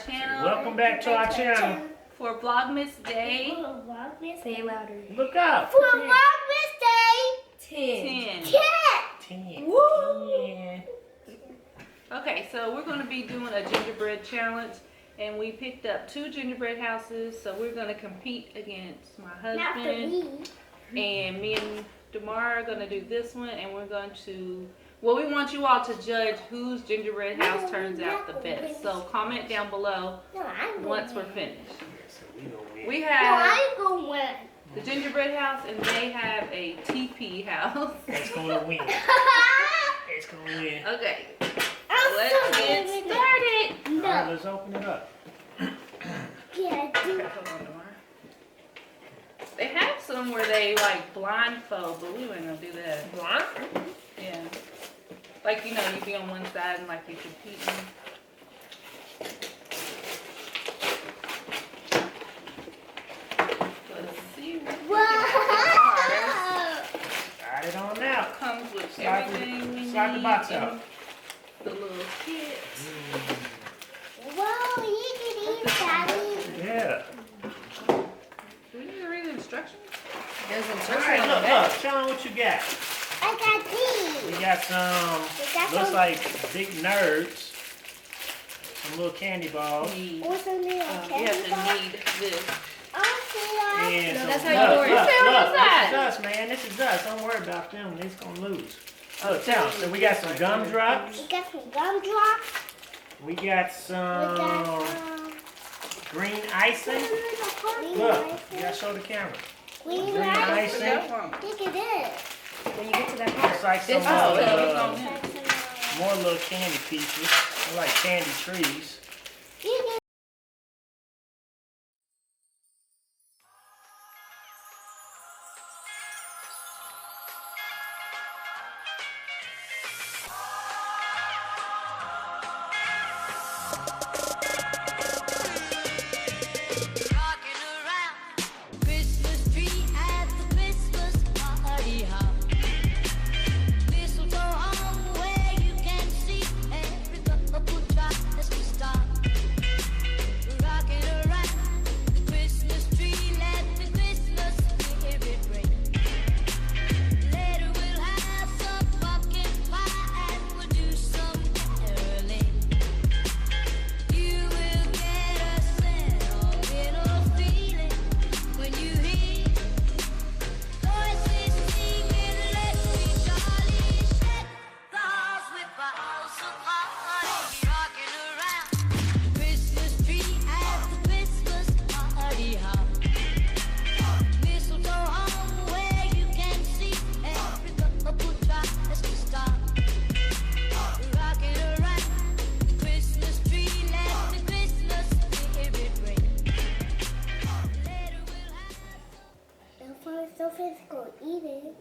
channel. Welcome back to our channel. For Vlogmas Day. Say it louder. Look up. For Vlogmas Day 10. 10. Woo! Okay, so we're going to be doing a gingerbread challenge. And we picked up 2 gingerbread houses. So we're going to compete against my husband. And me and Damara are going to do this one. And we're going to... Well, we want you all to judge whose gingerbread house turns out the best. So comment down below once we're finished. We have the gingerbread house and they have a TP house. It's going to win. It's going to win. Okay, let's get started. All right, let's open it up. They have some where they like blindfold, but we weren't going to do that. Blind? Yeah. Like, you know, you be on one side and like you're competing. Let's see what Slide it on out. comes with Slide everything we slide the need box in out. the little kit. Whoa, you can eat, Daddy. Yeah. Do we need to read the instructions? There's All instructions right, on the look, back. Show them what you got. I got these. We got some, looks like big nerds. Some little candy balls. What's the name? You have to need this. And No, some, that's how you look, do it. look, Tell look, us that. this is us, man. This is us. Don't worry about them. They're going to lose. Oh, tell them. So we got some gumdrops. We got some gumdrops. We got We some got green icing. Look, you got to show the camera. green Green rice. icing. Look at this. When you get to that part, It's like some Oh, more little candy pieces. They're like candy trees.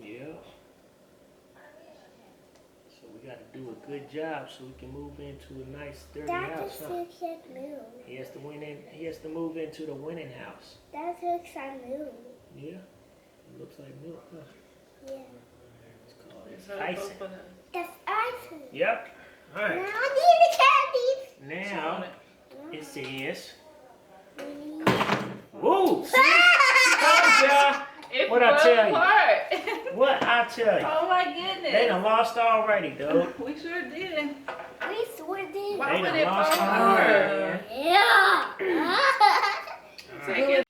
Yeah. So we got to do a good job so we can move into a nice sturdy house. Huh? He has to win in. He has to move into the winning house. That looks like milk. Yeah. It looks like milk, huh? Yeah. It's called icing. That's icing. Yep. All Now right. I need the candies. Now it says. Woo! Woo! Told ya. What I tell you? What I tell you? Oh my goodness. They done lost already, dude. We sure did. We sort did. Why They would done it lost fall already, apart? man. Yeah. Take it.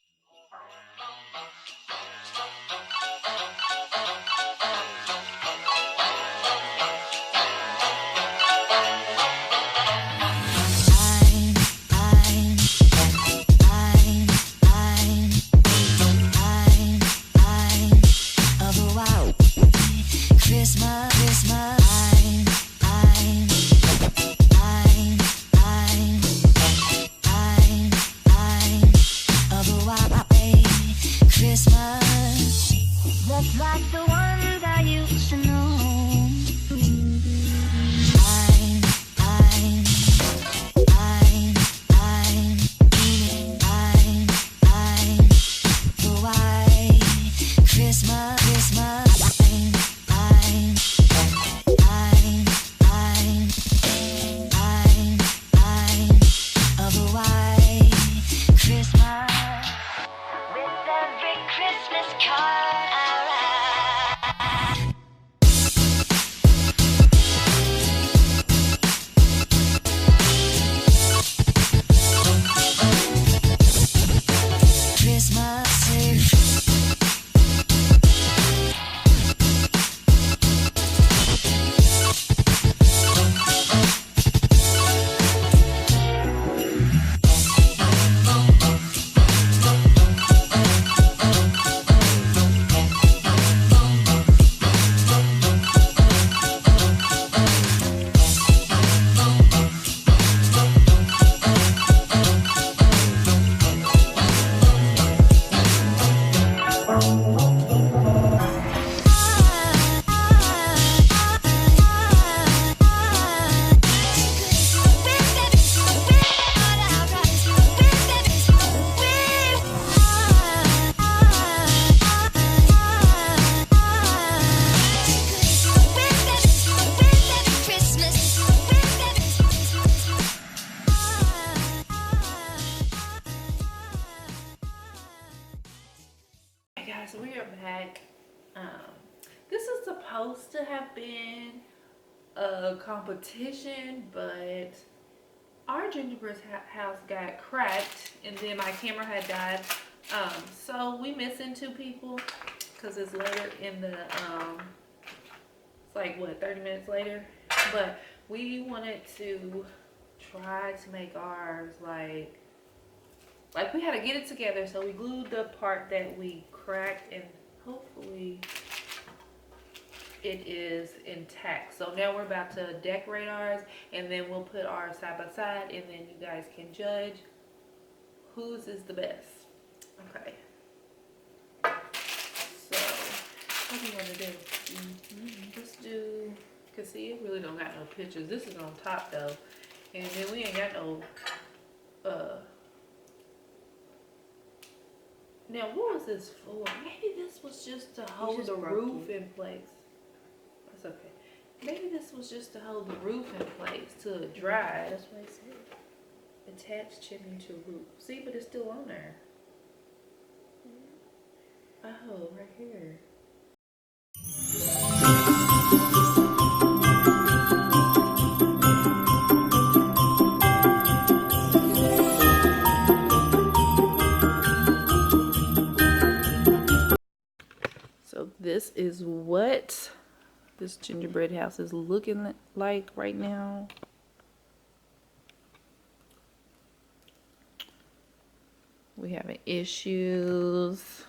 Otherwise back. This is supposed to have been a competition, but our gingerbread house got cracked and then my camera had died. So we missing 2 people because it's later in the, it's like what, 30 minutes later? But we wanted to try to make ours like we had to get it together. So we glued the part that we cracked and hopefully it is intact. So now we're about to decorate ours and then we'll put ours side by side and then you guys can judge whose is the best. Okay. So what do you want to do? Let's do, cause see, it really don't got no pictures. This is on top though. And then we ain't got no, now what was this for? Maybe this was just to hold the roof in place. That's okay. Maybe this was just to hold the roof in place till it dries. That's what I said. Attached chimney to roof. See, but it's still on there. Oh, right here. So this is what this gingerbread house is looking like right now. We having issues.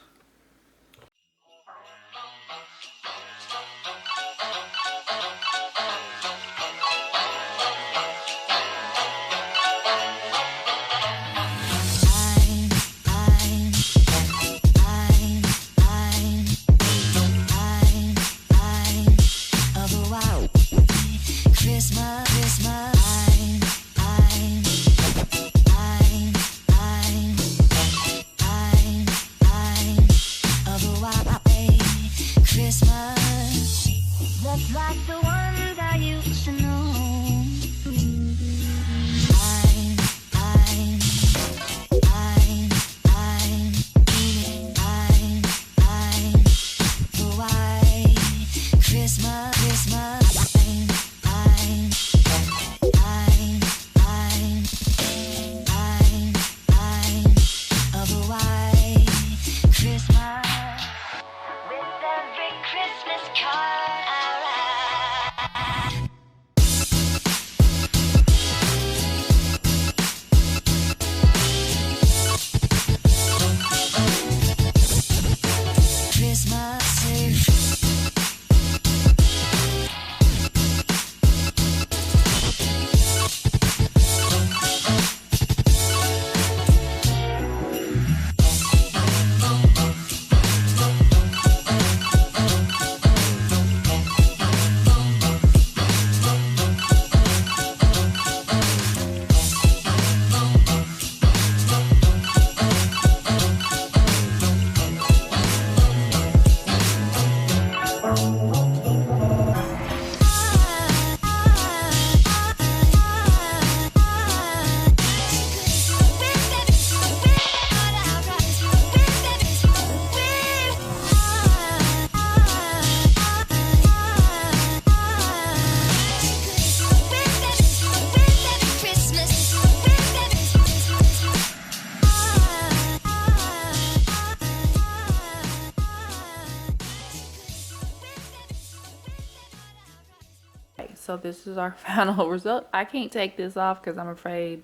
So this is our final result. I can't take this off because I'm afraid,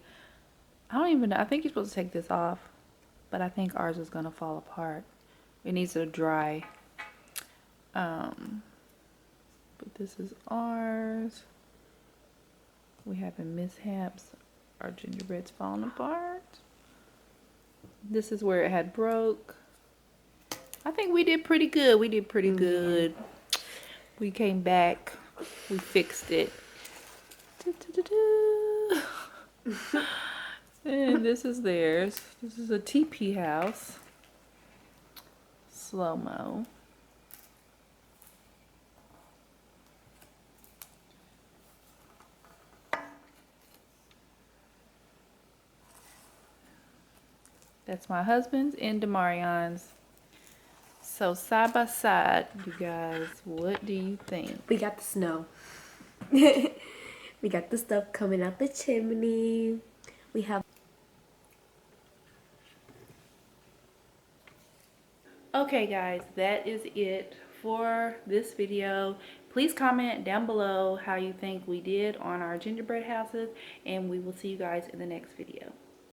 I don't even know, I think you're supposed to take this off, but I think ours is gonna fall apart. It needs to dry. But this is ours. We having mishaps. Our gingerbread's falling apart. This is where it had broke. I think we did pretty good. We did pretty good. We came back. We fixed it. And this is theirs. This is a TP house. Slow-mo. That's my husband's and Damarion's. So side by side, you guys, what do you think? We got the snow. We got the stuff coming out the chimney. We have... Okay guys, that is it for this video. Please comment down below how you think we did on our gingerbread houses, and we will see you guys in the next video.